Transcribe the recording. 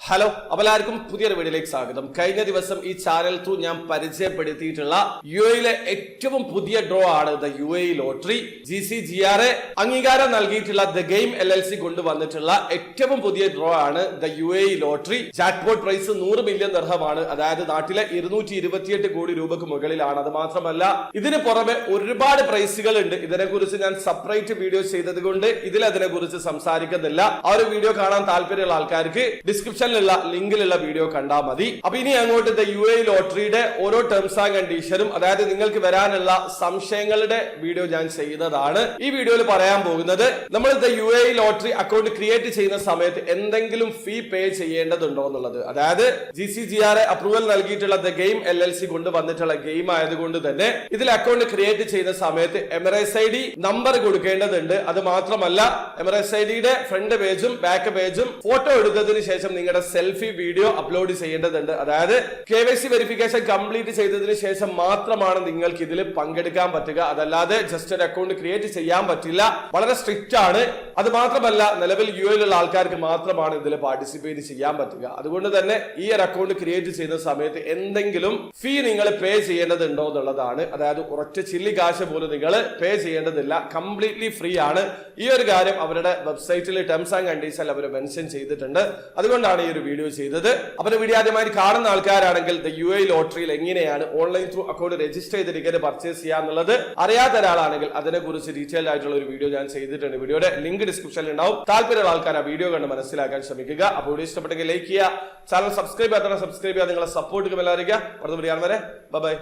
Hello, എല്ലാവർക്കും പുതിയൊരു വീഡിയോയിലേക്ക് സ്വാഗതം. കഴിഞ്ഞ ദിവസം ഈ ചാനൽ ത്രൂ ഞാൻ പരിചയപ്പെടുത്തിയിട്ടുള്ള യുഎയിലെ ഏറ്റവും പുതിയ ഡ്രോ ആണ് ദ യുഎഇ ലോട്ടറി. GCGRA അംഗീകാരം നൽകിയിട്ടുള്ള ദ ഗെയിം LLC കൊണ്ടുവന്നിട്ടുള്ള ഏറ്റവും പുതിയ ഡ്രോ ആണ് the UAE lottery. Jackpot prize 100 million ദിർഹമാണ്. അതായത് നാട്ടിലെ 228 കോടി രൂപക്ക് മുകളിലാണ്. അത് മാത്രമല്ല ഇതിന് പുറമെ ഒരുപാട് പ്രൈസുകൾ ഉണ്ട്. ഇതിനെ കുറിച്ച് ഞാൻ സെപ്പറേറ്റ് വീഡിയോ ചെയ്തത് കൊണ്ട് ഇതിൽ അതിനെ കുറിച്ച് സംസാരിക്കുന്നില്ല. ആ ഒരു വീഡിയോ കാണാൻ താല്പര്യമുള്ള ആൾക്കാർക്ക് ഡിസ്ക്രിപ്ഷൻ ലിങ്കിലുള്ള വീഡിയോ കണ്ടാൽ മതി. അപ്പൊ ഇനി അങ്ങോട്ട് യുഎഇ ലോട്ടറിയുടെ ഓരോ ടേംസ് ആൻഡ് കണ്ടീഷനും, അതായത് നിങ്ങൾക്ക് വരാനുള്ള സംശയങ്ങളുടെ വീഡിയോ ഞാൻ ചെയ്യുന്നതാണ്. ഈ വീഡിയോയിൽ പറയാൻ പോകുന്നത്, നമ്മൾ യുഎഇ ലോട്ടറി അക്കൗണ്ട് ക്രിയേറ്റ് ചെയ്യുന്ന സമയത്ത് എന്തെങ്കിലും ഫീ പേ ചെയ്യേണ്ടതുണ്ടോ എന്നുള്ളത്. അതായത് GCGRA അപ്രൂവൽ നൽകിയിട്ടുള്ള ദ ഗെയിം LLC കൊണ്ടുവന്നിട്ടുള്ള ഗെയിം ആയതുകൊണ്ട് തന്നെ ഇതിൽ അക്കൗണ്ട് ക്രിയേറ്റ് ചെയ്യുന്ന സമയത്ത് MRSID നമ്പർ കൊടുക്കേണ്ടതുണ്ട്. അത് മാത്രമല്ല MRSIDയുടെ ഫ്രണ്ട് പേജും ബാക്ക് പേജും ഫോട്ടോ എടുത്തതിന് ശേഷം നിങ്ങളുടെ സെൽഫി വീഡിയോ അപ്ലോഡ് ചെയ്യേണ്ടതുണ്ട്. അതായത് KYC വെരിഫിക്കേഷൻ കംപ്ലീറ്റ് ചെയ്തതിന് ശേഷം മാത്രമാണ് നിങ്ങൾക്ക് ഇതിൽ പങ്കെടുക്കാൻ പറ്റുക. അതല്ലാതെ ജസ്റ്റ് ഒരു അക്കൗണ്ട് ക്രിയേറ്റ് ചെയ്യാൻ പറ്റില്ല. വളരെ സ്ട്രിക്റ്റ് ആണ്. അത് മാത്രമല്ല നിലവിൽ യുഎയിലുള്ള ആൾക്കാർക്ക് മാത്രമാണ് ഇതിൽ പാർട്ടിസിപ്പേറ്റ് ചെയ്യാൻ പറ്റുക. അതുകൊണ്ട് തന്നെ ഈ ഒരു അക്കൗണ്ട് ക്രിയേറ്റ് ചെയ്യുന്ന സമയത്ത് എന്തെങ്കിലും ഫീ നിങ്ങൾ പേ ചെയ്യേണ്ടതുണ്ടോ എന്നുള്ളതാണ്. അതായത് ഉറച്ച ചില്ലി കാശ് പോലും നിങ്ങൾ പേ ചെയ്യേണ്ടതില്ല. കംപ്ലീറ്റ്ലി ഫ്രീ ആണ്. ഈ ഒരു കാര്യം അവരുടെ വെബ്സൈറ്റിൽ ടേംസ് ആൻഡ് കണ്ടീഷൻ അവർ മെൻഷൻ ചെയ്തിട്ടുണ്ട്. അതുകൊണ്ടാണ് ഈ ഒരു വീഡിയോ ചെയ്തത്. അപ്പോൾ വീഡിയോ ആദ്യമായി കാണുന്ന ആൾക്കാരാണെങ്കിൽ ദ യുഎഇ ലോട്ടറിയിൽ എങ്ങനെയാണ് ഓൺലൈൻ ത്രൂ അക്കൗണ്ട് രജിസ്റ്റർ ചെയ്ത് ടിക്കറ്റ് പർച്ചേസ് ചെയ്യാന്നുള്ളത് അറിയാത്ത ഒരാളാണെങ്കിൽ അതിനെ കുറിച്ച് ഡീറ്റെയിൽ ആയിട്ടുള്ള ഒരു വീഡിയോ ഞാൻ ചെയ്തിട്ടുണ്ട്. വീഡിയോയുടെ ലിങ്ക് ഡിസ്ക്രിപ്ഷനിൽ ഉണ്ടാവും. താല്പര്യമുള്ള ആൾക്കാർ ആ വീഡിയോ കണ്ട് മനസ്സിലാക്കാൻ ശ്രമിക്കുക. അപ്പോൾ വീഡിയോ ഇഷ്ടപ്പെട്ടെങ്കിൽ ലൈക്ക് ചെയ്യുക, ചാനൽ സബ്സ്ക്രൈബ് ചെയ്യാത്ത സബ്സ്ക്രൈബ് ചെയ്യുക. നിങ്ങളെ സപ്പോർട്ട് എല്ലാവരും. അടുത്ത വീഡിയോ വരെ ബൈ.